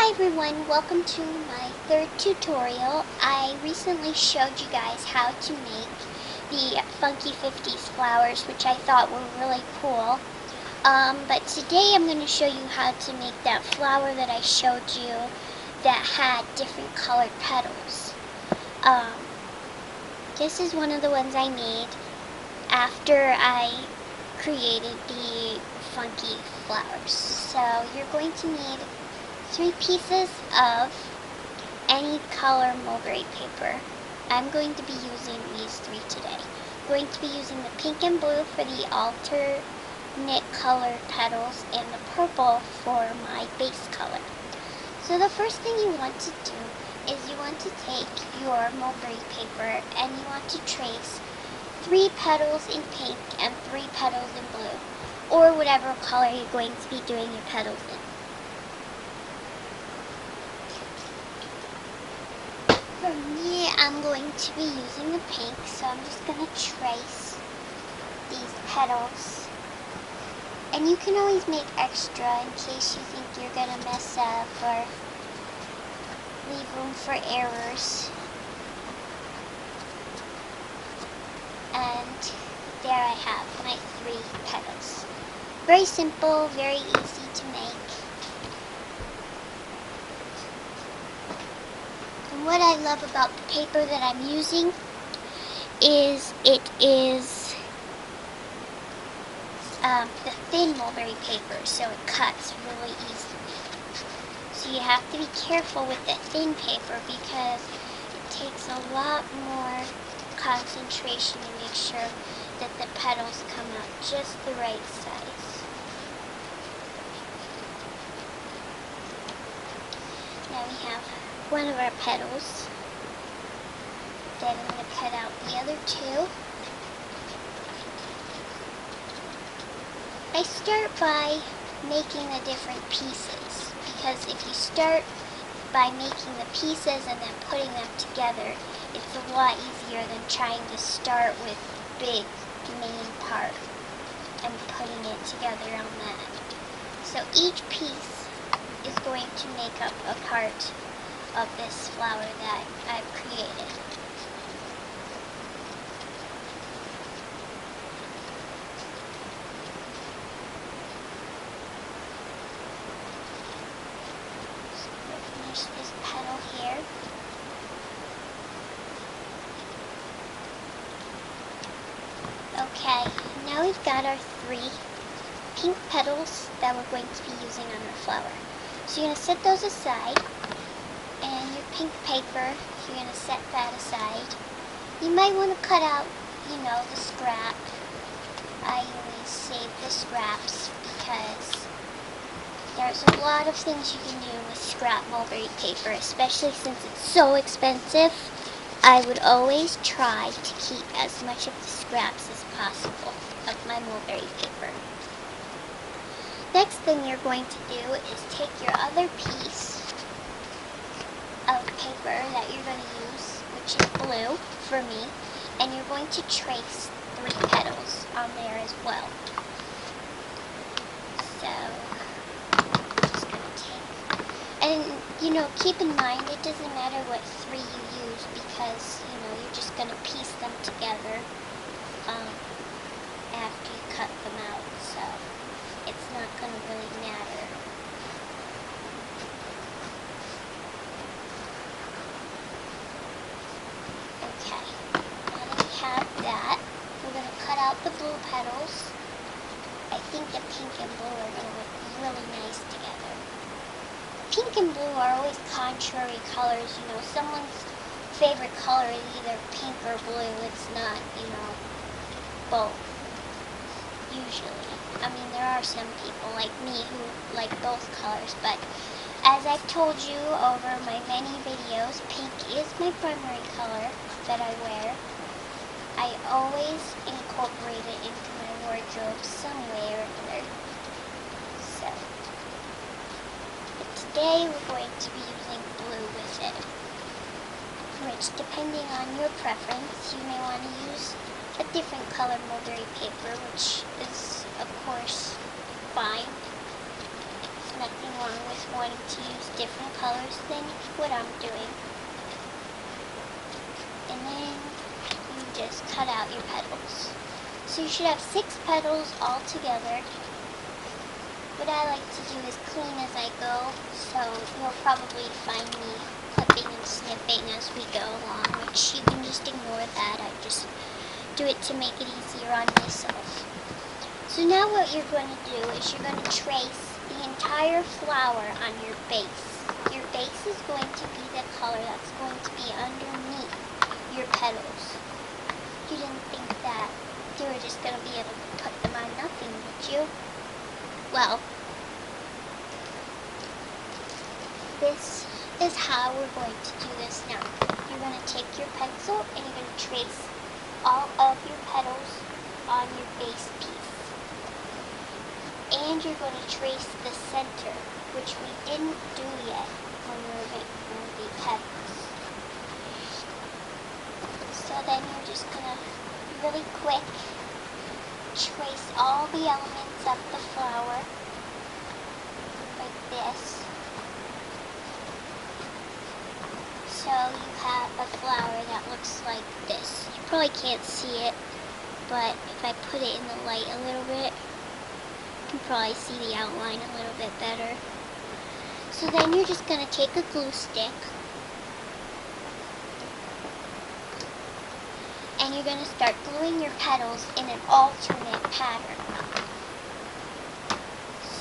Hi everyone, welcome to my third tutorial. I recently showed you guys how to make the Funky 50s flowers, which I thought were really cool. But today I'm going to show you how to make that flower that I showed you that had different colored petals. This is one of the ones I made after I created the funky flowers. So you're going to need 3 pieces of any color mulberry paper. I'm going to be using these 3 today. I'm going to be using the pink and blue for the alternate colored petals and the purple for my base color. So the first thing you want to do is you want to take your mulberry paper and you want to trace 3 petals in pink and 3 petals in blue, or whatever color you're going to be doing your petals in. For me, I'm going to be using the pink, so I'm just going to trace these petals. And you can always make extra in case you think you're going to mess up or leave room for errors. And there I have my 3 petals. Very simple, very easy to make. And what I love about the paper that I'm using is it is the thin mulberry paper, so it cuts really easily. So you have to be careful with the thin paper because it takes a lot more concentration to make sure that the petals come out just the right size. Now we have one of our petals. Then I'm going to cut out the other 2. I start by making the different pieces, because if you start by making the pieces and then putting them together, it's a lot easier than trying to start with the big main part and putting it together on that. So each piece is going to make up a part of this flower that I've created. So I'm going to finish this petal here. Okay, now we've got our 3 pink petals that we're going to be using on our flower. So you're going to set those aside, and your pink paper, you're going to set that aside. You might want to cut out, the scrap. I always save the scraps because there's a lot of things you can do with scrap mulberry paper, especially since it's so expensive. I would always try to keep as much of the scraps as possible of my mulberry paper. Next thing you're going to do is take your other piece of paper that you're going to use, which is blue for me, and you're going to trace 3 petals on there as well. So, I'm just going to take, and keep in mind it doesn't matter what 3 you use because, you're just going to piece them together after you cut them out, so it's not going to really matter. Okay, now that we have that, we're going to cut out the blue petals. I think the pink and blue are going to look really nice together. Pink and blue are always contrary colors, someone's favorite color is either pink or blue. It's not, both, usually. I mean, there are some people like me who like both colors, but as I've told you over my many videos, pink is my primary color that I wear. I always incorporate it into my wardrobe some way or another. So, but today we're going to be using blue with it, which, depending on your preference, you may want to use a different colored mulberry paper, which is, of course, fine. There's nothing wrong with wanting to use different colors than what I'm doing. And then you just cut out your petals. So you should have 6 petals all together. What I like to do is clean as I go, so you'll probably find me clipping and snipping as we go along, which you can just ignore that. I just do it to make it easier on myself. So now what you're going to do is you're going to trace the entire flower on your base. Your base is going to be the color that's going to be underneath your petals. You didn't think that you were just going to be able to put them on nothing, did you? Well, this is how we're going to do this now. You're going to take your pencil and you're going to trace all of your petals on your base piece. And you're going to trace the center, which we didn't do yet when we were making the petals. So then you're just going to really quick trace all the elements of the flower like this. So you have a flower that looks like this. You probably can't see it, but if I put it in the light a little bit, you can probably see the outline a little bit better. So then you're just going to take a glue stick and you're going to start gluing your petals in an alternate pattern.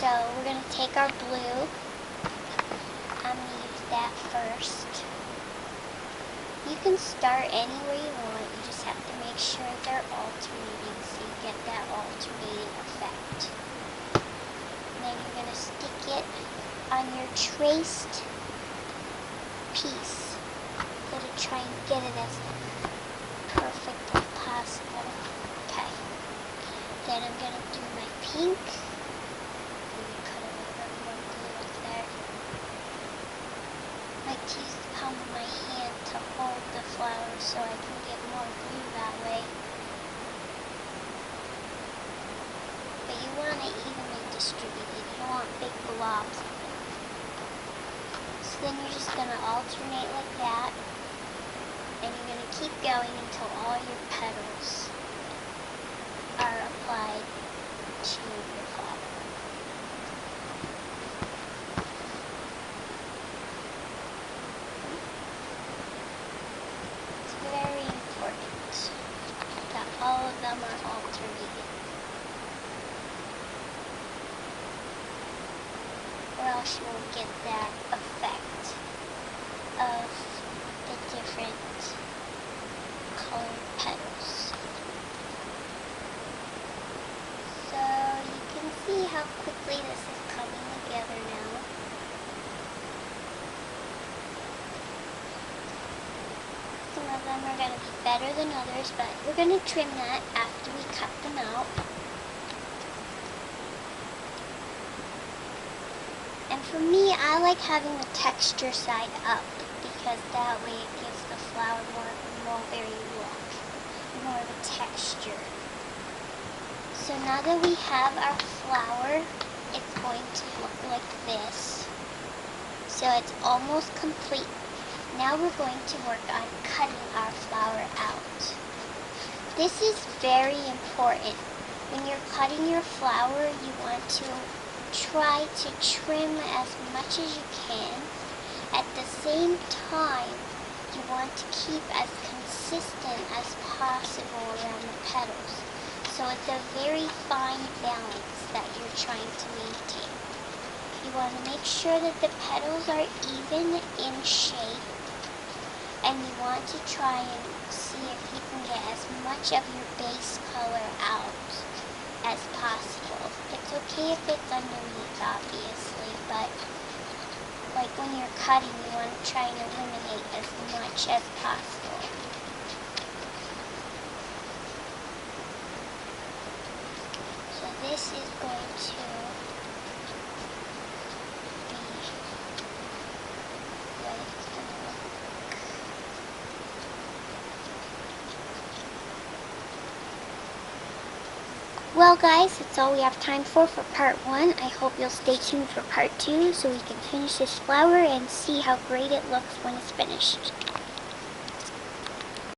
So we're going to take our blue. I'm going to use that first. You can start anywhere you want. You just have to make sure they're alternating so you get that alternating effect. And then you're going to stick it on your traced piece. I'm going to try and get it as perfect as possible. Okay. Then I'm going to do my pink. Cut a little bit more glue up there. I like to use the palm of my hand to hold the flower so I can get more glue that way. But you want it evenly distributed. You don't want big blobs of it. So then you're just going to alternate like that. And you're going to keep going until all your petals are applied to your flower. It's very important that all of them are alternated, or else you won't get that effect of the different colored petals. So you can see how quickly this is coming together now. Some of them are going to be better than others, but we're going to trim that after we cut them out. And for me, I like having the texture side up, because that way it gives the flower more very look, more of a texture. So now that we have our flower, it's going to look like this. So it's almost complete. Now we're going to work on cutting our flower out. This is very important. When you're cutting your flower, you want to try to trim as much as you can. At the same time, you want to keep as consistent as possible around the petals. So it's a very fine balance that you're trying to maintain. You want to make sure that the petals are even in shape, and you want to try and see if you can get as much of your base color out as possible. It's okay if it's underneath, obviously, but like when you're cutting, you want to try and eliminate as much as possible. So this is going to be what it's going to look like. Well guys, that's all we have time for part 1. I hope you'll stay tuned for part 2 so we can finish this flower and see how great it looks when it's finished.